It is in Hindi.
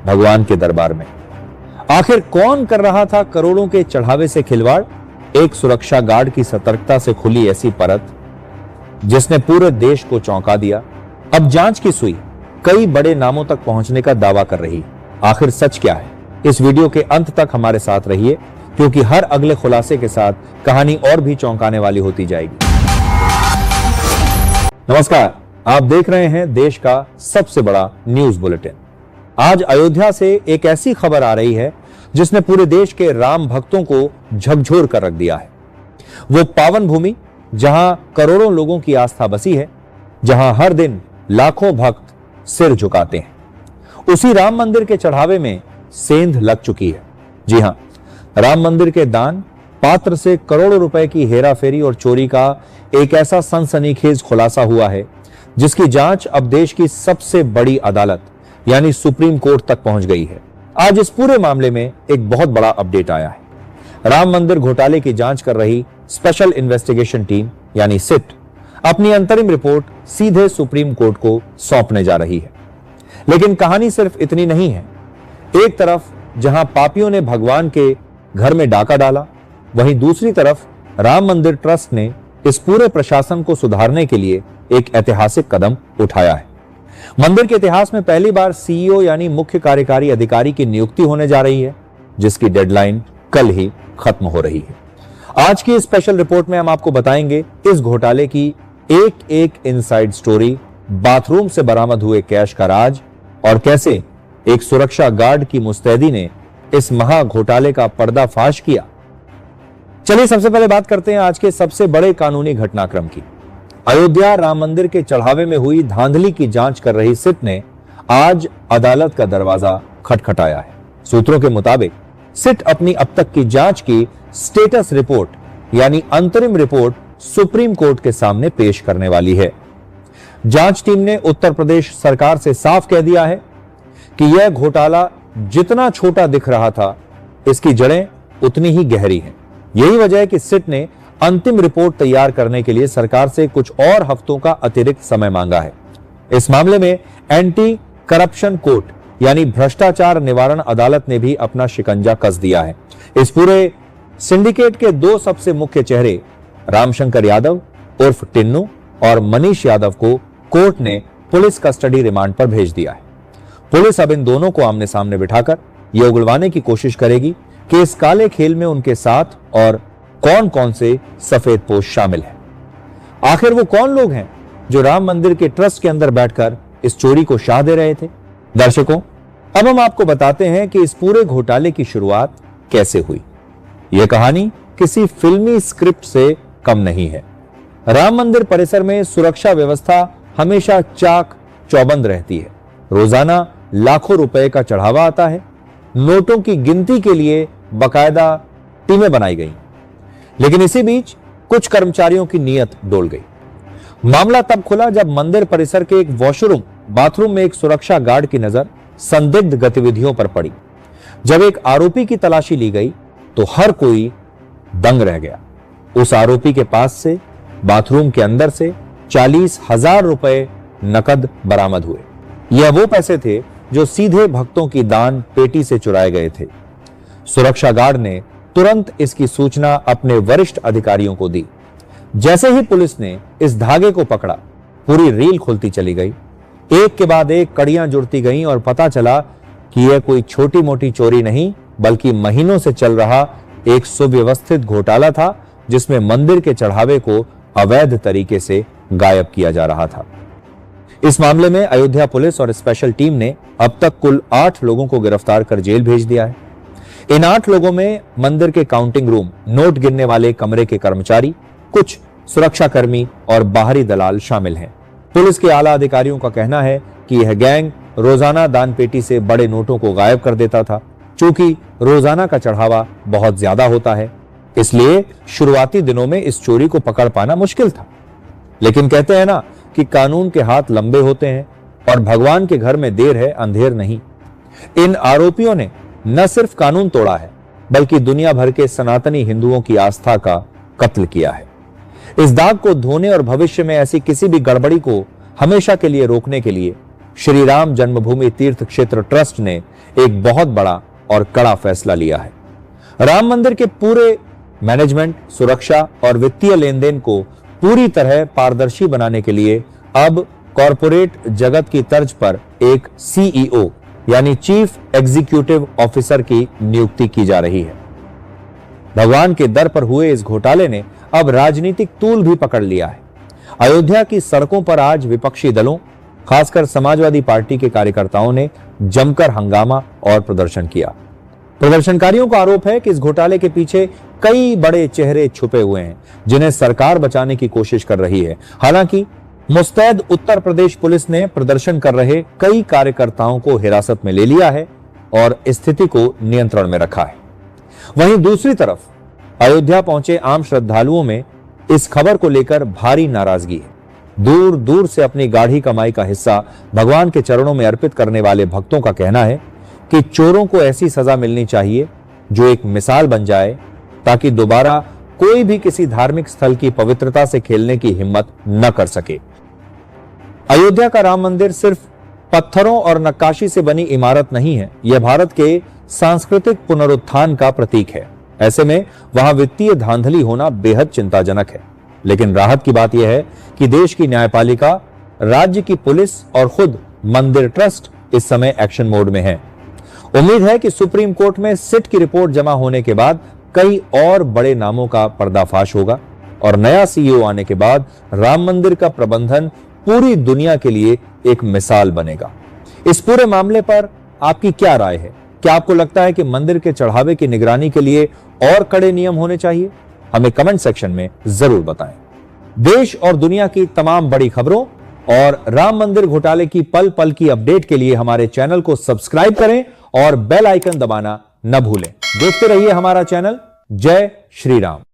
भगवान के दरबार में। आखिर कौन कर रहा था करोड़ों के चढ़ावे से खिलवाड़? एक सुरक्षा गार्ड की सतर्कता से खुली ऐसी परत जिसने पूरे देश को चौंका दिया। अब जांच की सुई कई बड़े नामों तक पहुंचने का दावा कर रही। आखिर सच क्या है? इस वीडियो के अंत तक हमारे साथ रहिए, क्योंकि हर अगले खुलासे के साथ कहानी और भी चौंकाने वाली होती जाएगी। नमस्कार, आप देख रहे हैं देश का सबसे बड़ा न्यूज बुलेटिन। आज अयोध्या से एक ऐसी खबर आ रही है जिसने पूरे देश के राम भक्तों को झकझोर कर रख दिया है। वो पावन भूमि जहां करोड़ों लोगों की आस्था बसी है, जहां हर दिन लाखों भक्त सिर झुकाते हैं, उसी राम मंदिर के चढ़ावे में सेंध लग चुकी है। जी हां, राम मंदिर के दान पात्र से करोड़ों रुपए की हेराफेरी और चोरी का एक ऐसा सनसनीखेज खुलासा हुआ है जिसकी जांच अब देश की सबसे बड़ी अदालत यानी सुप्रीम कोर्ट तक पहुंच गई है। आज इस पूरे मामले में एक बहुत बड़ा अपडेट आया है। राम मंदिर घोटाले की जांच कर रही स्पेशल इन्वेस्टिगेशन टीम यानी सिट अपनी अंतरिम रिपोर्ट सीधे सुप्रीम कोर्ट को सौंपने जा रही है। लेकिन कहानी सिर्फ इतनी नहीं है। एक तरफ जहां पापियों ने भगवान के घर में डाका डाला, वहीं दूसरी तरफ राम मंदिर ट्रस्ट ने इस पूरे प्रशासन को सुधारने के लिए एक ऐतिहासिक कदम उठाया है। मंदिर के इतिहास में पहली बार सीईओ यानी मुख्य कार्यकारी अधिकारी की नियुक्ति होने जा रही है, जिसकी डेडलाइन कल ही खत्म हो रही है। आज की स्पेशल रिपोर्ट में हम आपको बताएंगे इस घोटाले की एक एक इनसाइड स्टोरी, बाथरूम से बरामद हुए कैश का राज और कैसे एक सुरक्षा गार्ड की मुस्तैदी ने इस महा घोटाले का पर्दाफाश किया। चलिए सबसे पहले बात करते हैं आज के सबसे बड़े कानूनी घटनाक्रम की। अयोध्या राम मंदिर के चढ़ावे में हुई धांधली की जांच कर रही सिट ने आज अदालत का दरवाजा खटखटाया है। सूत्रों के मुताबिक सिट अपनी अब तक की जांच की स्टेटस रिपोर्ट यानी अंतरिम रिपोर्ट सुप्रीम कोर्ट के सामने पेश करने वाली है। जांच टीम ने उत्तर प्रदेश सरकार से साफ कह दिया है कि यह घोटाला जितना छोटा दिख रहा था, इसकी जड़ें उतनी ही गहरी हैं। यही वजह है कि सिट ने अंतिम रिपोर्ट तैयार करने के लिए सरकार से कुछ और हफ्तों का अतिरिक्त समय मांगा है। इस मामले में एंटी करप्शन कोर्ट यानी भ्रष्टाचार निवारण अदालत ने भी अपना शिकंजा कस दिया है। इस पूरे सिंडिकेट के दो सबसे मुख्य चेहरे रामशंकर यादव उर्फ टिन्नू और मनीष यादव को कोर्ट ने पुलिस कस्टडी रिमांड पर भेज दिया है। पुलिस अब इन दोनों को आमने सामने बिठाकर यह उगलवाने की कोशिश करेगी कि इस काले खेल में उनके साथ और कौन कौन से सफेद पोश शामिल हैं। आखिर वो कौन लोग हैं जो राम मंदिर के ट्रस्ट के अंदर बैठकर इस चोरी को शाह दे रहे थे? दर्शकों, अब हम आपको बताते हैं कि इस पूरे घोटाले की शुरुआत कैसे हुई। यह कहानी किसी फिल्मी स्क्रिप्ट से कम नहीं है। राम मंदिर परिसर में सुरक्षा व्यवस्था हमेशा चाक चौबंद रहती है। रोजाना लाखों रुपए का चढ़ावा आता है। नोटों की गिनती के लिए बाकायदा टीमें बनाई गई। लेकिन इसी बीच कुछ कर्मचारियों की नीयत डोल गई। मामला तब खुला जब मंदिर परिसर के एक वॉशरूम बाथरूम में एक सुरक्षा गार्ड की नजर संदिग्ध गतिविधियों पर पड़ी। जब एक आरोपी की तलाशी ली गई तो हर कोई दंग रह गया। उस आरोपी के पास से बाथरूम के अंदर से 40,000 रुपए नकद बरामद हुए। यह वो पैसे थे जो सीधे भक्तों की दान पेटी से चुराए गए थे। सुरक्षा गार्ड ने तुरंत इसकी सूचना अपने वरिष्ठ अधिकारियों को दी। जैसे ही पुलिस ने इस धागे को पकड़ा, पूरी रील खुलती चली गई। एक के बाद एक कड़ियां जुड़ती गईं और पता चला कि यह कोई छोटी मोटी चोरी नहीं, बल्कि महीनों से चल रहा एक सुव्यवस्थित घोटाला था, जिसमें मंदिर के चढ़ावे को अवैध तरीके से गायब किया जा रहा था। इस मामले में अयोध्या पुलिस और स्पेशल टीम ने अब तक कुल 8 लोगों को गिरफ्तार कर जेल भेज दिया है। इन 8 लोगों में मंदिर के काउंटिंग रूम, नोट गिनने वाले कमरे के कर्मचारी, कुछ सुरक्षाकर्मी और बाहरी दलाल शामिल हैं। पुलिस के आला अधिकारियों का कहना है कि यह गैंग रोजाना दान पेटी से बड़े नोटों को गायब कर देता था। चूंकि रोजाना का चढ़ावा बहुत ज्यादा होता है, इसलिए शुरुआती दिनों में इस चोरी को पकड़ पाना मुश्किल था। लेकिन कहते हैं ना कि कानून के हाथ लंबे होते हैं और भगवान के घर में देर है अंधेर नहीं। इन आरोपियों ने न सिर्फ कानून तोड़ा है, बल्कि दुनिया भर के सनातनी हिंदुओं की आस्था का कत्ल किया है। इस दाग को धोने और भविष्य में ऐसी किसी भी गड़बड़ी को हमेशा के लिए रोकने के लिए श्री राम जन्मभूमि तीर्थ क्षेत्र ट्रस्ट ने एक बहुत बड़ा और कड़ा फैसला लिया है। राम मंदिर के पूरे मैनेजमेंट, सुरक्षा और वित्तीय लेन देन को पूरी तरह पारदर्शी बनाने के लिए अब कॉरपोरेट जगत की तर्ज पर एक सीईओ यानी चीफ एग्जीक्यूटिव ऑफिसर की नियुक्ति की जा रही है। भगवान के दर पर हुए इस घोटाले ने अब राजनीतिक तूल भी पकड़ लिया है। अयोध्या की सड़कों पर आज विपक्षी दलों, खासकर समाजवादी पार्टी के कार्यकर्ताओं ने जमकर हंगामा और प्रदर्शन किया। प्रदर्शनकारियों का आरोप है कि इस घोटाले के पीछे कई बड़े चेहरे छुपे हुए हैं जिन्हें सरकार बचाने की कोशिश कर रही है। हालांकि मुस्तैद उत्तर प्रदेश पुलिस ने प्रदर्शन कर रहे कई कार्यकर्ताओं को हिरासत में ले लिया है और स्थिति को नियंत्रण में रखा है। वहीं दूसरी तरफ अयोध्या पहुंचे आम श्रद्धालुओं में इस खबर को लेकर भारी नाराजगी है। दूर दूर से अपनी गाढ़ी कमाई का हिस्सा भगवान के चरणों में अर्पित करने वाले भक्तों का कहना है कि चोरों को ऐसी सजा मिलनी चाहिए जो एक मिसाल बन जाए, ताकि दोबारा कोई भी किसी धार्मिक स्थल की पवित्रता से खेलने की हिम्मत न कर सके। अयोध्या का राम मंदिर सिर्फ पत्थरों और नक्काशी से बनी इमारत नहीं है, यह भारत के सांस्कृतिक पुनरुत्थान का प्रतीक है। ऐसे में वहां वित्तीय धांधली होना बेहद चिंताजनक है। लेकिन राहत की बात यह है कि देश की न्यायपालिका, राज्य की पुलिस और खुद मंदिर ट्रस्ट इस समय एक्शन मोड में है। उम्मीद है कि सुप्रीम कोर्ट में सिट की रिपोर्ट जमा होने के बाद कई और बड़े नामों का पर्दाफाश होगा और नया सीईओ आने के बाद राम मंदिर का प्रबंधन पूरी दुनिया के लिए एक मिसाल बनेगा। इस पूरे मामले पर आपकी क्या राय है? क्या आपको लगता है कि मंदिर के चढ़ावे की निगरानी के लिए और कड़े नियम होने चाहिए? हमें कमेंट सेक्शन में जरूर बताएं। देश और दुनिया की तमाम बड़ी खबरों और राम मंदिर घोटाले की पल पल की अपडेट के लिए हमारे चैनल को सब्सक्राइब करें और बेल आइकन दबाना न भूलें। देखते रहिए हमारा चैनल। जय श्री राम।